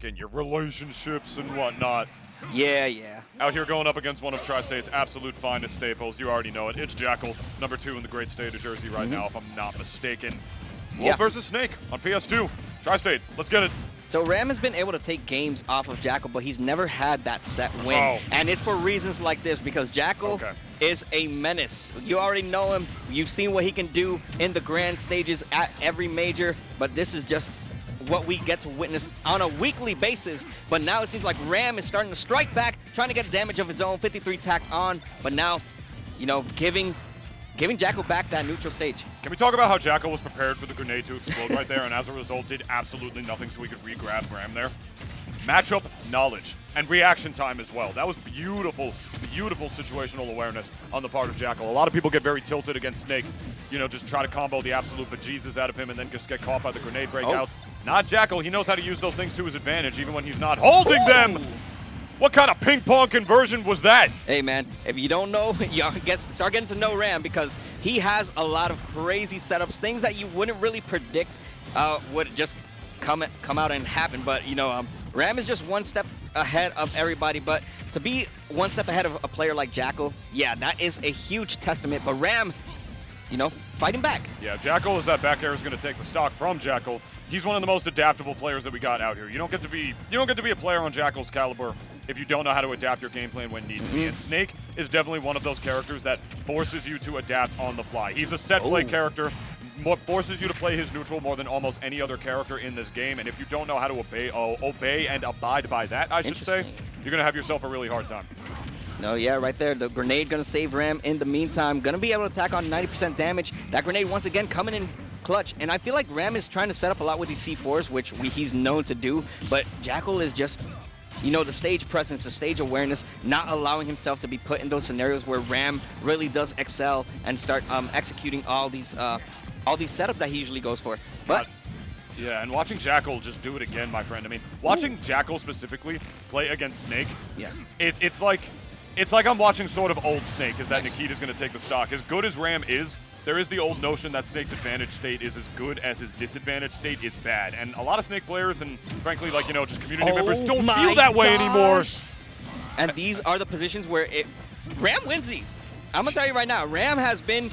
in your relationships and whatnot. Yeah. Out here going up against one of Tri-State's absolute finest staples. You already know it. It's Jakal, #2 in the great state of Jersey right now, if I'm not mistaken. Wolf versus Snake on PS2. Tri-State, let's get it. So Ram has been able to take games off of Jakal, but he's never had that set win. Oh. And it's for reasons like this, because Jakal is a menace. You already know him. You've seen what he can do in the grand stages at every major, but this is just what we get to witness on a weekly basis. But now it seems like Ram is starting to strike back, trying to get damage of his own, 53 tack on, but now, you know, giving Jakal back that neutral stage. Can we talk about how Jakal was prepared for the grenade to explode right there, and as a result did absolutely nothing so he could re-grab Ram there? Matchup knowledge and reaction time as well. That was beautiful, beautiful situational awareness on the part of Jakal. A lot of people get very tilted against Snake, you know, just try to combo the absolute bejesus out of him and then just get caught by the grenade breakouts. Not Jakal. He knows how to use those things to his advantage, even when he's not holding them. What kind of ping pong conversion was that? Hey man, if you don't know, y'all start getting to know Ram, because he has a lot of crazy setups, things that you wouldn't really predict would just come out and happen. But you know, Ram is just one step ahead of everybody. But to be one step ahead of a player like Jakal, yeah, that is a huge testament. But Ram, you know, fighting back. Yeah, Jakal, as that back air is going to take the stock from Jakal. He's one of the most adaptable players that we got out here. You don't get to be a player on Jakal's caliber if you don't know how to adapt your game plan when needed. And Snake is definitely one of those characters that forces you to adapt on the fly. He's a set play character, forces you to play his neutral more than almost any other character in this game. And if you don't know how to obey and abide by that, I should say, you're going to have yourself a really hard time. No, yeah, right there. The grenade going to save Ram in the meantime. Going to be able to attack on 90% damage. That grenade once again coming in clutch. And I feel like Ram is trying to set up a lot with these C4s, which he's known to do. But Jakal is just, you know, the stage presence, the stage awareness, not allowing himself to be put in those scenarios where Ram really does excel and start executing all these setups that he usually goes for. But yeah, and watching Jakal just do it again, my friend. I mean, watching Jakal specifically play against Snake, it's like I'm watching sort of old Snake, is that Nikita's going to take the stock. As good as Ram is, there is the old notion that Snake's advantage state is as good as his disadvantage state is bad. And a lot of Snake players and, frankly, like, you know, just community members don't feel that way anymore. And these are the positions where Ram wins these. I'm going to tell you right now, Ram has been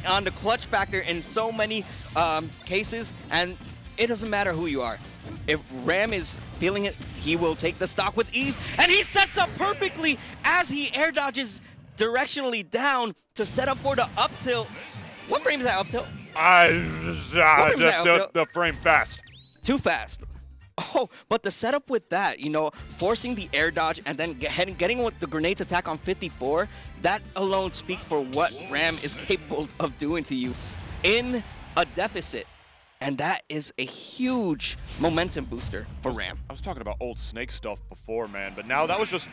on the clutch factor in so many cases, and it doesn't matter who you are. If Ram is feeling it, he will take the stock with ease, and he sets up perfectly as he air dodges directionally down to set up for the up tilt. What frame is that up tilt? The frame fast. Too fast. Oh, but the setup with that, you know, forcing the air dodge and then getting with the grenades attack on 54, that alone speaks for what Ram is capable of doing to you in a deficit. And that is a huge momentum booster for Ram. I was talking about old Snake stuff before, man, but now that was just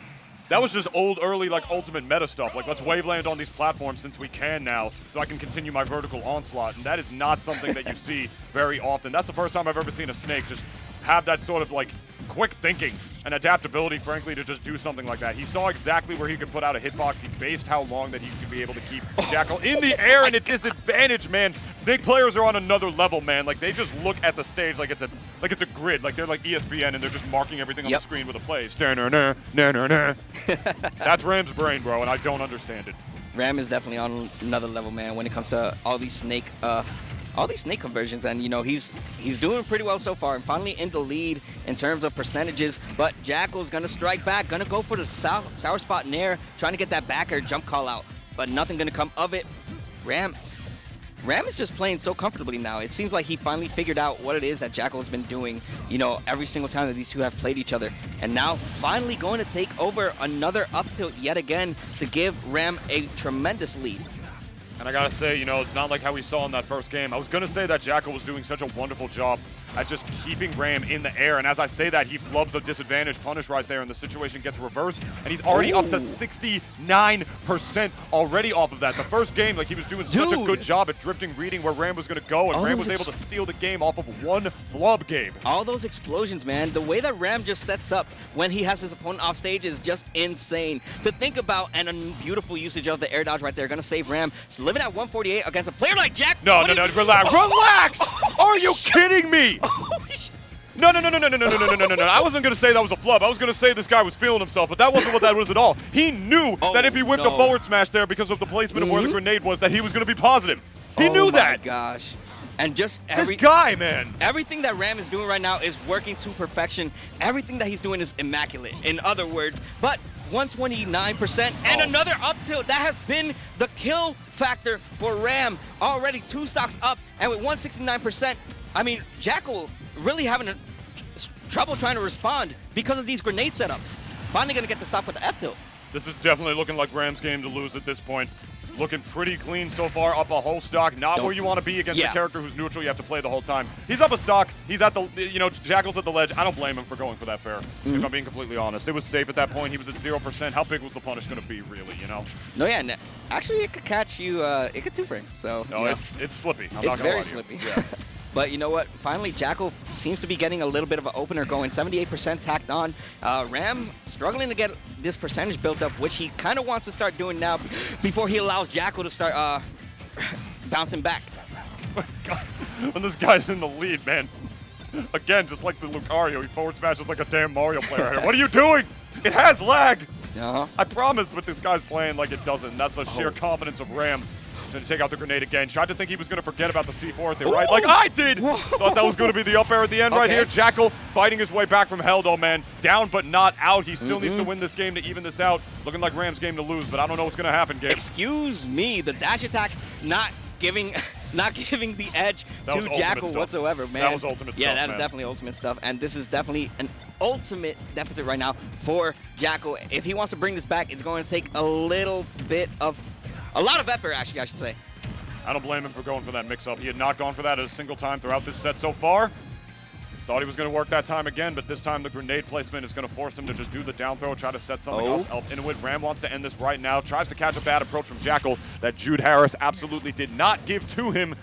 old, early, like, ultimate meta stuff. Like, let's waveland on these platforms since we can now, so I can continue my vertical onslaught. And that is not something that you see very often. That's the first time I've ever seen a Snake just have that sort of, like, quick thinking and adaptability, frankly, to just do something like that. He saw exactly where he could put out a hitbox. He based how long that he could be able to keep Jakal in the air and at disadvantage, man. Snake players are on another level, man. Like, they just look at the stage like it's a grid. Like, they're like ESPN and they're just marking everything on the screen with a play. That's Ram's brain, bro, and I don't understand it. Ram is definitely on another level, man, when it comes to all these Snake conversions, and you know, he's doing pretty well so far and finally in the lead in terms of percentages. But Jakal's gonna strike back, gonna go for the sour spot nair, trying to get that back air jump call out, but nothing gonna come of it. Ram is just playing so comfortably now. It seems like he finally figured out what it is that Jakal has been doing, you know, every single time that these two have played each other. And now finally going to take over another up tilt yet again to give Ram a tremendous lead. And I gotta say, you know, it's not like how we saw in that first game. I was gonna say that Jakal was doing such a wonderful job at just keeping Ram in the air, and as I say that, he flubs a disadvantage punish right there, and the situation gets reversed, and he's already up to 69% already off of that. The first game, like, he was doing such a good job at drifting, reading where Ram was gonna go, and Ram was able to steal the game off of one flub game. All those explosions, man. The way that Ram just sets up when he has his opponent off stage is just insane to think about, and a beautiful usage of the air dodge right there. Gonna save Ram. It's living at 148 against a player like Jack. No, relax. Are you kidding me? No. I wasn't going to say that was a flub. I was going to say this guy was feeling himself, but that wasn't what that was at all. He knew that if he whipped a forward smash there because of the placement of where the grenade was, that he was going to be positive. He knew that. Oh my gosh. And just this guy, man. Everything that Ram is doing right now is working to perfection. Everything that he's doing is immaculate, in other words. But 129% and another up tilt. That has been the kill factor for Ram. Already 2 stocks up, and with 169%, I mean, Jakal really having trouble trying to respond because of these grenade setups. Finally going to get the stop with the F tilt. This is definitely looking like Ram's game to lose at this point. Looking pretty clean so far, up a whole stock. Not where you want to be against a character who's neutral. You have to play the whole time. He's up a stock. He's at the, Jakal's at the ledge. I don't blame him for going for that fair, if I'm being completely honest. It was safe at that point. He was at 0%. How big was the punish going to be, really, No, yeah. Actually, it could catch you. It could two-frame. So, no, it's slippy. It's very slippy. Yeah. But you know what? Finally, Jakal seems to be getting a little bit of an opener going. 78% tacked on. Ram struggling to get this percentage built up, which he kind of wants to start doing now before he allows Jakal to start bouncing back. Oh my God. When this guy's in the lead, man. Again, just like the Lucario, he forward smashes like a damn Mario player here. What are you doing? It has lag. I promise, but this guy's playing like it doesn't. That's the sheer confidence of Ram. Going to take out the grenade again. Tried to think he was going to forget about the C4 at the right, like I did. Thought that was going to be the up air at the end right here. Jakal fighting his way back from hell, though, man. Down but not out. He still needs to win this game to even this out. Looking like Ram's game to lose, but I don't know what's going to happen, Gabe. Excuse me, the dash attack not giving the edge to Jakal whatsoever, man. That was ultimate stuff, Yeah, that is definitely ultimate stuff, and this is definitely an ultimate deficit right now for Jakal. If he wants to bring this back, it's going to take a lot of effort, actually, I should say. I don't blame him for going for that mix-up. He had not gone for that at a single time throughout this set so far. Thought he was going to work that time again, but this time the grenade placement is going to force him to just do the down throw, try to set something else up into it. Ram wants to end this right now. Tries to catch a bad approach from Jakal that Jude Harris absolutely did not give to him.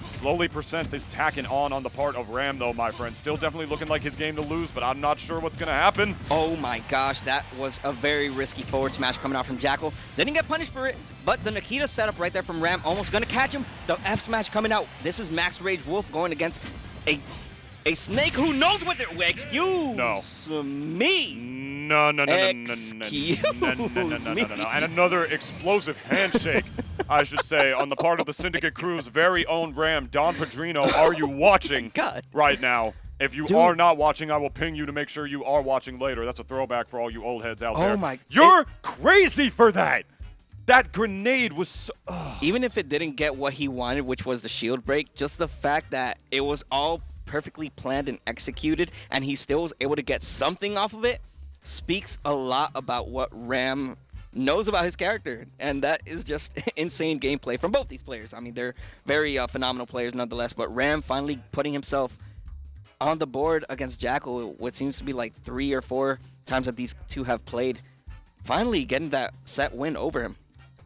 Slowly percent is tacking on the part of Ram, though, my friend. Still definitely looking like his game to lose, but I'm not sure what's going to happen. Oh, my gosh. That was a very risky forward smash coming out from Jakal. Didn't get punished for it, but the Nikita setup right there from Ram almost going to catch him. The F smash coming out. This is Max Rage Wolf going against a Snake who knows what they're... Excuse me. No. Excuse me. And another explosive handshake, I should say, on the part of the Syndicate Crew's very own Ram, Don Pedrino. Are you watching right now? If you are not watching, I will ping you to make sure you are watching later. That's a throwback for all you old heads out there. Oh my! You're crazy for that. That grenade was so... Even if it didn't get what he wanted, which was the shield break, just the fact that it was all perfectly planned and executed, and he still was able to get something off of it, speaks a lot about what Ram knows about his character, and that is just insane gameplay from both these players. I mean, they're very phenomenal players nonetheless, but Ram finally putting himself on the board against Jakal, what seems to be like 3 or 4 times that these two have played, finally getting that set win over him.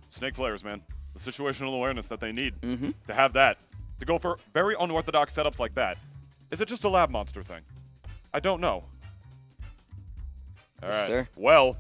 Snake players, man. The situational awareness that they need to have that, to go for very unorthodox setups like that. Is it just a lab monster thing? I don't know. All right. Yes, sir. Well,